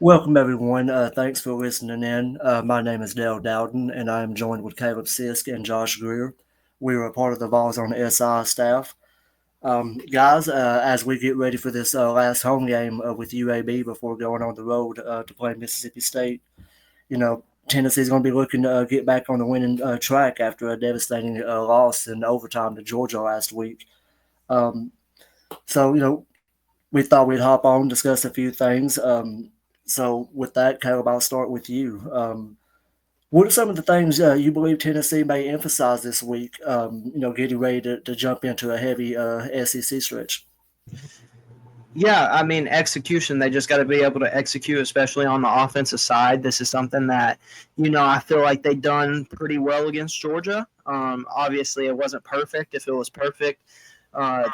Welcome, everyone. Thanks for listening in. My name is Dowden, and I am joined with Caleb Sisk and Josh Greer. We are a part of the Vols on the SI staff. Guys, as we get ready for this last home game with UAB before going on the road to play Mississippi State, Tennessee's going to be looking to get back on the winning track after a devastating loss in overtime to Georgia last week. Um, so, we thought we'd hop on, discuss a few things. So, with that, Caleb, I'll start with you. What are some of the things you believe Tennessee may emphasize this week? Getting ready to jump into a heavy SEC stretch. Yeah, I mean, execution. They just got to be able to execute, especially on the offensive side. This is something that, I feel like they done pretty well against Georgia. Obviously, it wasn't perfect. If it was perfect,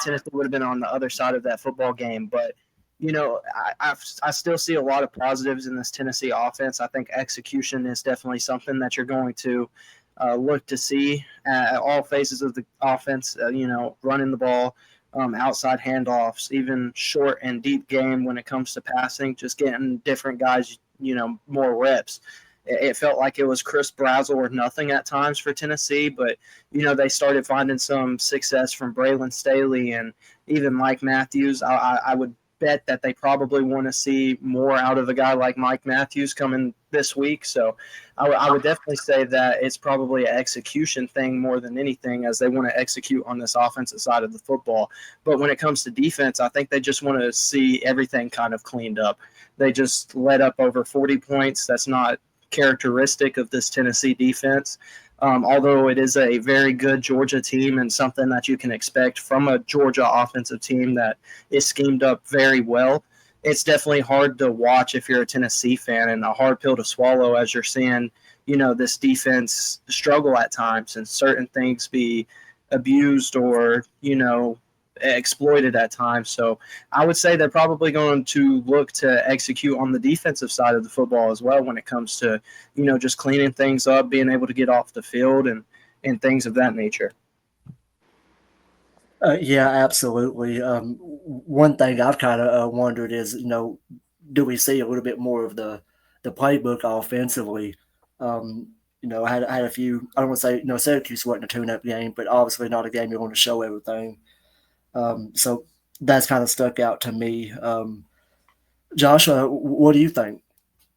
Tennessee would have been on the other side of that football game. But, I still see a lot of positives in this Tennessee offense. I think execution is definitely something that you're going to look to see at all phases of the offense, running the ball, outside handoffs, even short and deep game when it comes to passing, just getting different guys, more reps. It felt like it was Chris Brazzle or nothing at times for Tennessee, but, they started finding some success from Braylon Staley and even Mike Matthews. I would bet that they probably want to see more out of a guy like Mike Matthews coming this week. So I would definitely say that it's probably an execution thing more than anything, as they want to execute on this offensive side of the football. But when it comes to defense, I think they just want to see everything kind of cleaned up. They just let up over 40 points. That's not characteristic of this Tennessee defense. Although it is a very good Georgia team and something that you can expect from a Georgia offensive team that is schemed up very well, it's definitely hard to watch if you're a Tennessee fan, and a hard pill to swallow as you're seeing, this defense struggle at times and certain things be abused or, exploited at times. So I would say they're probably going to look to execute on the defensive side of the football as well when it comes to, just cleaning things up, being able to get off the field and things of that nature. Yeah, absolutely. One thing I've kind of wondered is, do we see a little bit more of the playbook offensively? I had a few. I don't want to say Syracuse wasn't a tune-up game, but obviously not a game you want to show everything. So that's kind of stuck out to me. Josh, what do you think?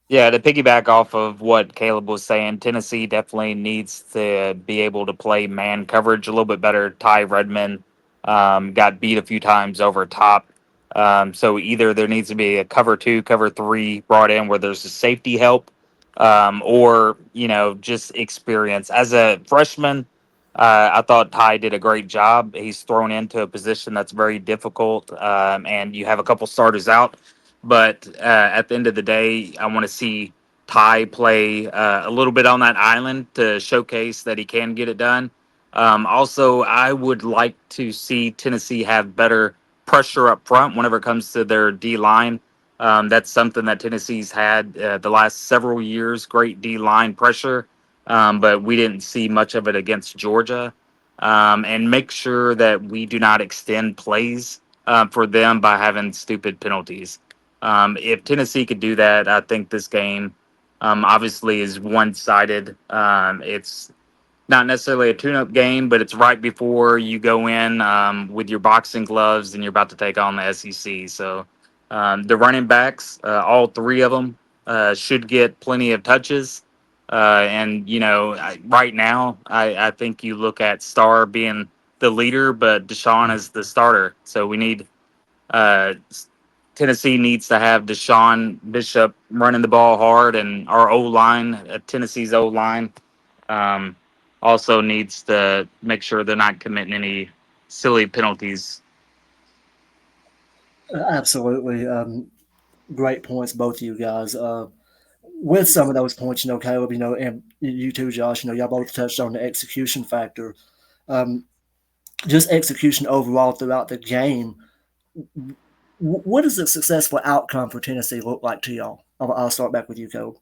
Yeah, to piggyback off of what Caleb was saying, Tennessee definitely needs to be able to play man coverage a little bit better. Ty Redmond got beat a few times over top. So either there needs to be a cover two, cover three brought in where there's a safety help, or, just experience. As a freshman, I thought Ty did a great job. He's thrown into a position that's very difficult, and you have a couple starters out. But at the end of the day, I want to see Ty play a little bit on that island to showcase that he can get it done. Also, I would like to see Tennessee have better pressure up front whenever it comes to their D line. That's something that Tennessee's had the last several years, great D line pressure, but we didn't see much of it against Georgia. And make sure that we do not extend plays for them by having stupid penalties. If Tennessee could do that, I think this game obviously is one-sided. It's not necessarily a tune-up game, but it's right before you go in with your boxing gloves and you're about to take on the SEC. So the running backs, all three of them, should get plenty of touches. Right now, I think you look at Starr being the leader, but Deshaun is the starter. So we need uh, Tennessee needs to have Deshaun Bishop running the ball hard, and our O line, Tennessee's O line, um, also needs to make sure they're not committing any silly penalties. Absolutely. Great points, both of you guys. With some of those points, Caleb, and you too, Josh, y'all both touched on the execution factor. Um, just execution overall throughout the game. What does a successful outcome for Tennessee look like to y'all? I'll start back with you, Caleb.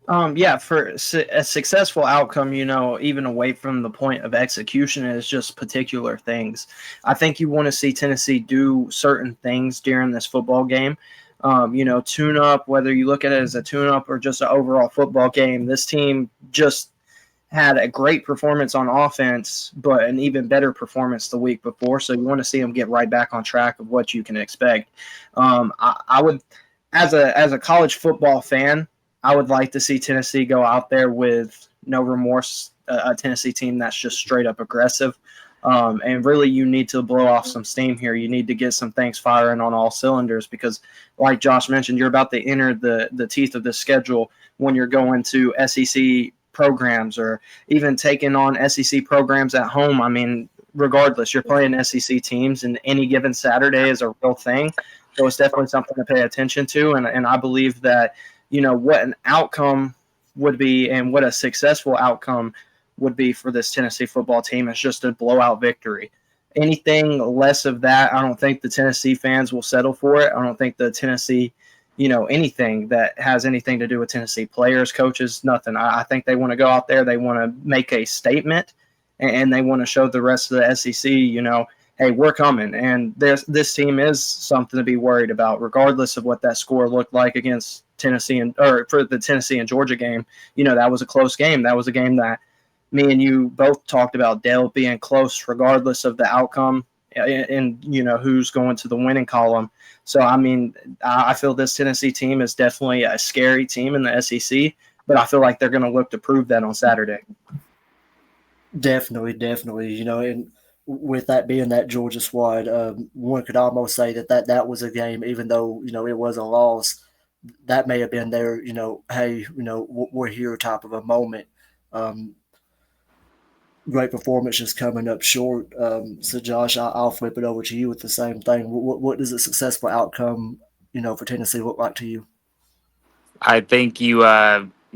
Yeah, for a successful outcome, even away from the point of execution, is just particular things. I think you want to see Tennessee do certain things during this football game. Tune up, whether you look at it as a tune up or just an overall football game, this team just had a great performance on offense, but an even better performance the week before. So you want to see them get right back on track of what you can expect. I would, as a college football fan, I would like to see Tennessee go out there with no remorse, a Tennessee team that's just straight up aggressive. And really, you need to blow off some steam here. You need to get some things firing on all cylinders because, like Josh mentioned, you're about to enter the teeth of the schedule when you're going to SEC programs or even taking on SEC programs at home. I mean, regardless, you're playing SEC teams, and any given Saturday is a real thing. So it's definitely something to pay attention to. And I believe that, what an outcome would be and what a successful outcome would be for this Tennessee football team is just a blowout victory. Anything less of that, I don't think the Tennessee fans will settle for it. I don't think the Tennessee, anything that has anything to do with Tennessee players, coaches, nothing. I think they want to go out there. They want to make a statement, and they want to show the rest of the SEC, hey, we're coming. And this team is something to be worried about, regardless of what that score looked like against Tennessee or for the Tennessee and Georgia game. That was a close game. That was a game that me and you both talked about Dale being close regardless of the outcome and who's going to the winning column. So, I mean, I feel this Tennessee team is definitely a scary team in the SEC, but I feel like they're going to look to prove that on Saturday. Definitely. And with that being that Georgia squad, one could almost say that was a game, even though, it was a loss, that may have been their, hey, we're here type of a moment. Great performance just coming up short. So, Josh, I'll flip it over to you with the same thing. What does a successful outcome, for Tennessee look like to you? I think you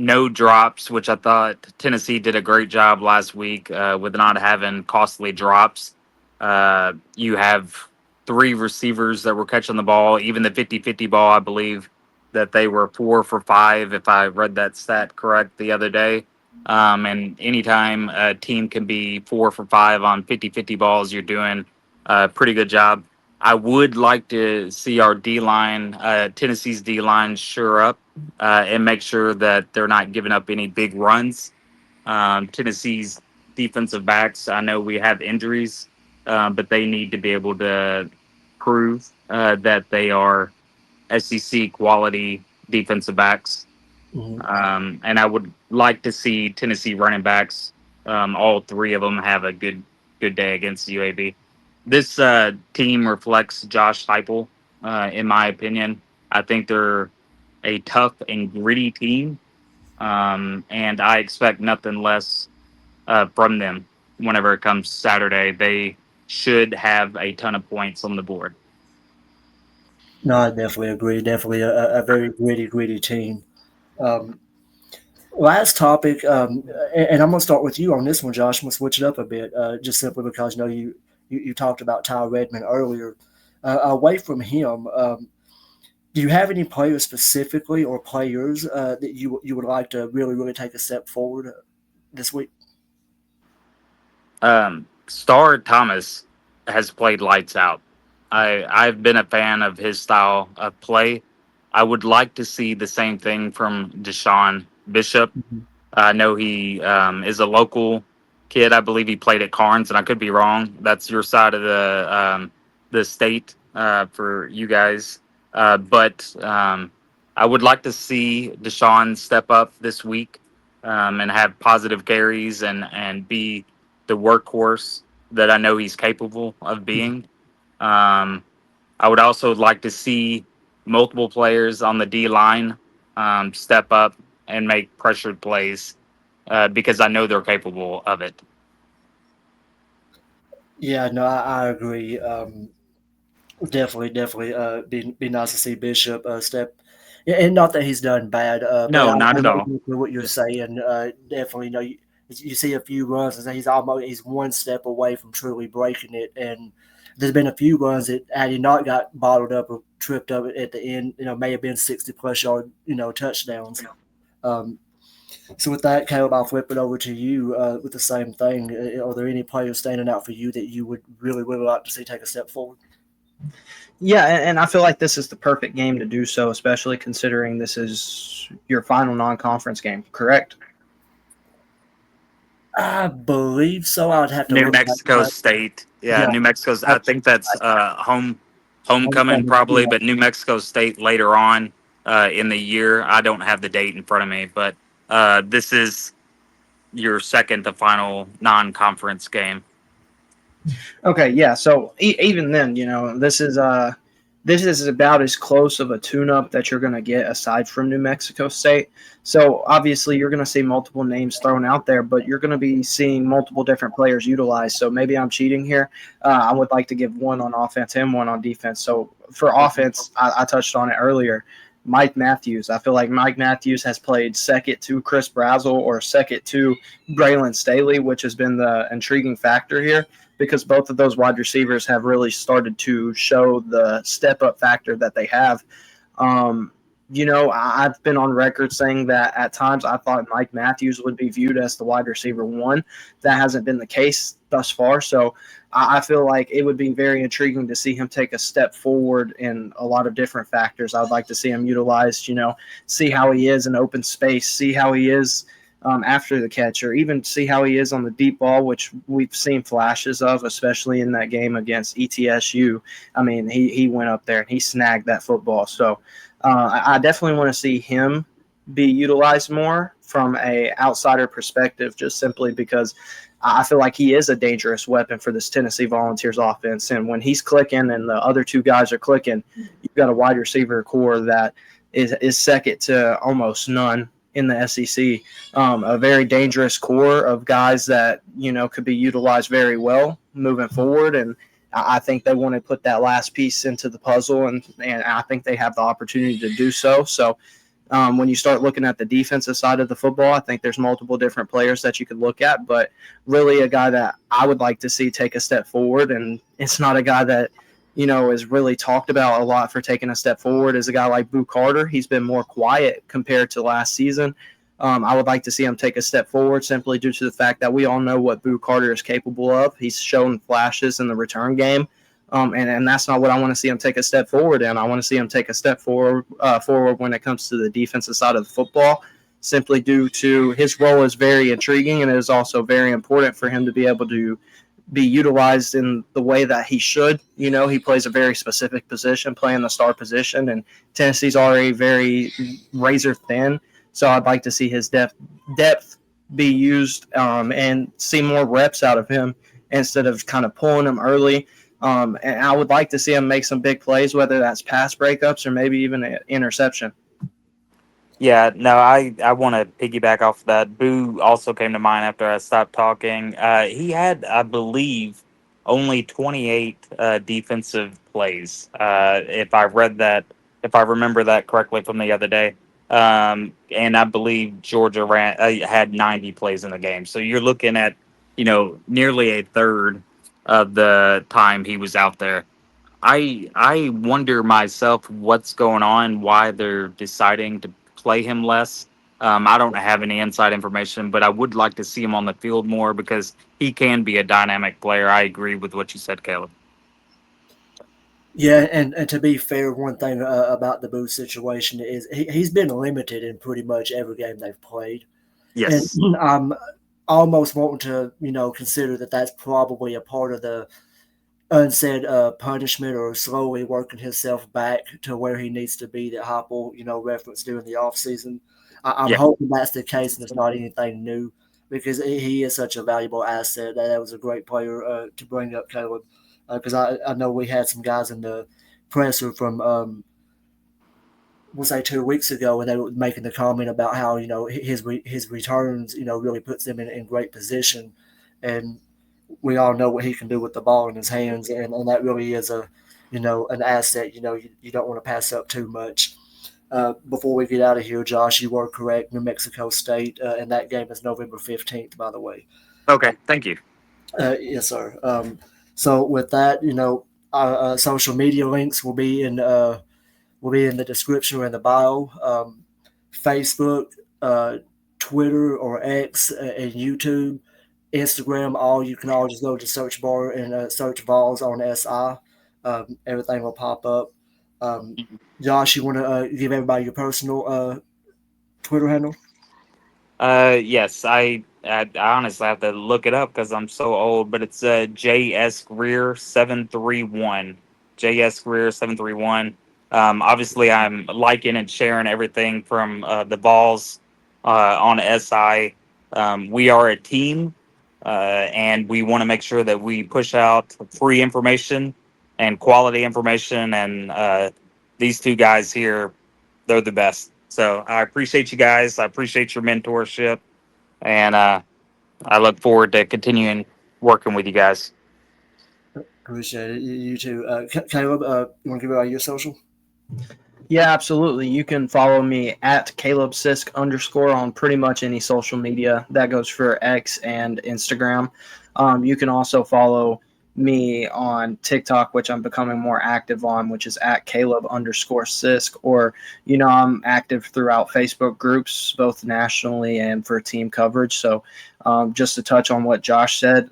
no drops, which I thought Tennessee did a great job last week with not having costly drops. You have three receivers that were catching the ball, even the 50-50 ball, I believe that they were 4 for 5, if I read that stat correct the other day. And anytime a team can be 4 for 5 on 50-50 balls, you're doing a pretty good job. I would like to see our D line, Tennessee's D line, sure up and make sure that they're not giving up any big runs. Tennessee's defensive backs, I know we have injuries, but they need to be able to prove that they are SEC quality defensive backs. And I would like to see Tennessee running backs, all three of them, have a good day against UAB. This team reflects Josh Heupel, in my opinion. I think they're a tough and gritty team, and I expect nothing less from them whenever it comes Saturday. They should have a ton of points on the board. No, I definitely agree. Definitely a very gritty team. Um, Last topic, and I'm going to start with you on this one, Josh. I'm going to switch it up a bit, just simply because you talked about Ty Redmond earlier. Away from him, do you have any players specifically or players that you would like to really take a step forward this week? Star Thomas has played lights out. I've been a fan of his style of play. I would like to see the same thing from Deshaun Bishop. Mhm. I know he is a local kid. I believe he played at Carnes, and I could be wrong. That's your side of the state for you guys. But I would like to see Deshaun step up this week and have positive carries and be the workhorse that I know he's capable of being. Um, I would also like to see multiple players on the D line step up and make pressured plays because I know they're capable of it. Yeah, no, I agree. Definitely. Be nice to see Bishop step, yeah, and not that he's done bad, but No, not I at know all. exactly what you're saying. Definitely, you see a few runs and he's one step away from truly breaking it. And there's been a few runs that had he not got bottled up or tripped up at the end, may have been 60+ yard, touchdowns. Um, so with that, Caleb, I'll flip it over to you with the same thing. Are there any players standing out for you that you would really like to see take a step forward? Yeah, and I feel like this is the perfect game to do so, especially considering this is your final non-conference game, correct? I believe so. I'd have to New look back. Mexico State. Yeah, Yeah, New Mexico's. I that's think that's homecoming homecoming. probably, Yeah. but New Mexico State later on in the year. I don't have the date in front of me, but this is your second to final non-conference game. Okay, yeah. So even then, this is about as close of a tune-up that you're going to get aside from New Mexico State. So obviously, you're going to see multiple names thrown out there, but you're going to be seeing multiple different players utilized. So maybe I'm cheating here. I would like to give one on offense and one on defense. So for offense, I touched on it earlier. Mike Matthews. I feel like Mike Matthews has played second to Chris Brazzell or second to Braylon Staley, which has been the intriguing factor here because both of those wide receivers have really started to show the step up factor that they have. Um, I've been on record saying that at times I thought Mike Matthews would be viewed as the wide receiver one. That hasn't been the case thus far. So I feel like it would be very intriguing to see him take a step forward in a lot of different factors. I would like to see him utilized, see how he is in open space, see how he is after the catch, or even see how he is on the deep ball, which we've seen flashes of, especially in that game against ETSU. I mean, he went up there and he snagged that football. So I definitely want to see him be utilized more from a outsider perspective, just simply because I feel like he is a dangerous weapon for this Tennessee Volunteers offense. And when he's clicking and the other two guys are clicking, you've got a wide receiver core that is second to almost none in the SEC. A very dangerous core of guys that could be utilized very well moving forward. And I think they want to put that last piece into the puzzle, and I think they have the opportunity to do so. So when you start looking at the defensive side of the football, I think there's multiple different players that you could look at, but really a guy that I would like to see take a step forward, and it's not a guy that is really talked about a lot for taking a step forward, is a guy like Boo Carter. He's been more quiet compared to last season. I would like to see him take a step forward simply due to the fact that we all know what Boo Carter is capable of. He's shown flashes in the return game. And that's not what I want to see him take a step forward in. I want to see him take a step forward when it comes to the defensive side of the football, simply due to his role is very intriguing, and it is also very important for him to be able to be utilized in the way that he should. He plays a very specific position, playing the star position, and Tennessee's already very razor thin. So I'd like to see his depth be used and see more reps out of him instead of kind of pulling him early. And I would like to see him make some big plays, whether that's pass breakups or maybe even an interception. Yeah, no, I want to piggyback off that. Boo also came to mind after I stopped talking. He had, I believe, only 28 defensive plays. If I remember that correctly from the other day. And I believe Georgia had 90 plays in the game. So you're looking at, nearly a third of the time he was out there. I wonder myself what's going on, why they're deciding to play him less. I don't have any inside information, but I would like to see him on the field more because he can be a dynamic player. I agree with what you said, Caleb. Yeah, and to be fair, one thing about the Booth situation is he's been limited in pretty much every game they've played. And Yes. I'm almost wanting to, consider that that's probably a part of the unsaid punishment or slowly working himself back to where he needs to be that Heupel, referenced during the offseason. I'm Yeah. hoping that's the case and it's not anything new because he is such a valuable asset. That was a great player to bring up, Caleb, because I know we had some guys in the presser from we'll say 2 weeks ago, and they were making the comment about how his returns really puts them in great position, and we all know what he can do with the ball in his hands, and that really is an asset. You don't want to pass up too much. Before we get out of here, Josh, you were correct. New Mexico State, and that game is November 15th, by the way. Okay. Thank you. Yes, sir. So with that, our social media links will be in the description or in the bio. Facebook, Twitter or X, and YouTube, Instagram. You can all just go to search bar and search Vols on SI. Everything will pop up. Josh, you want to give everybody your personal Twitter handle? Yes, I honestly have to look it up because I'm so old, but it's JS Greer 731. JS Greer 731. Obviously, I'm liking and sharing everything from the Vols on SI. We are a team, and we want to make sure that we push out free information and quality information. And these two guys here, they're the best. So I appreciate you guys. I appreciate your mentorship, and I look forward to continuing working with you guys. Appreciate it. You too. Caleb, you want to give everybody your social? Yeah, absolutely. You can follow me at Caleb Sisk _ on pretty much any social media. That goes for X and Instagram. You can also follow me on TikTok, which I'm becoming more active on, which is at Caleb _Sisk. Or, I'm active throughout Facebook groups, both nationally and for team coverage. So, just to touch on what Josh said,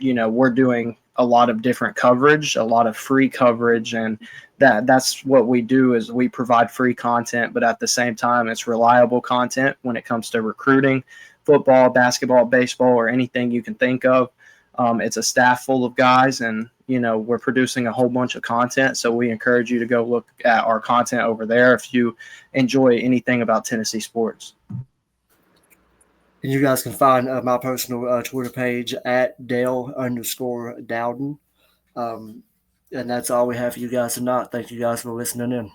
we're doing a lot of different coverage, a lot of free coverage, and that's what we do is we provide free content, but at the same time it's reliable content when it comes to recruiting, football, basketball, baseball, or anything you can think of. It's a staff full of guys, and we're producing a whole bunch of content, so we encourage you to go look at our content over there if you enjoy anything about Tennessee sports. And you guys can find my personal Twitter page at Dale _ Dowden. And that's all we have for you guys tonight. Thank you guys for listening in.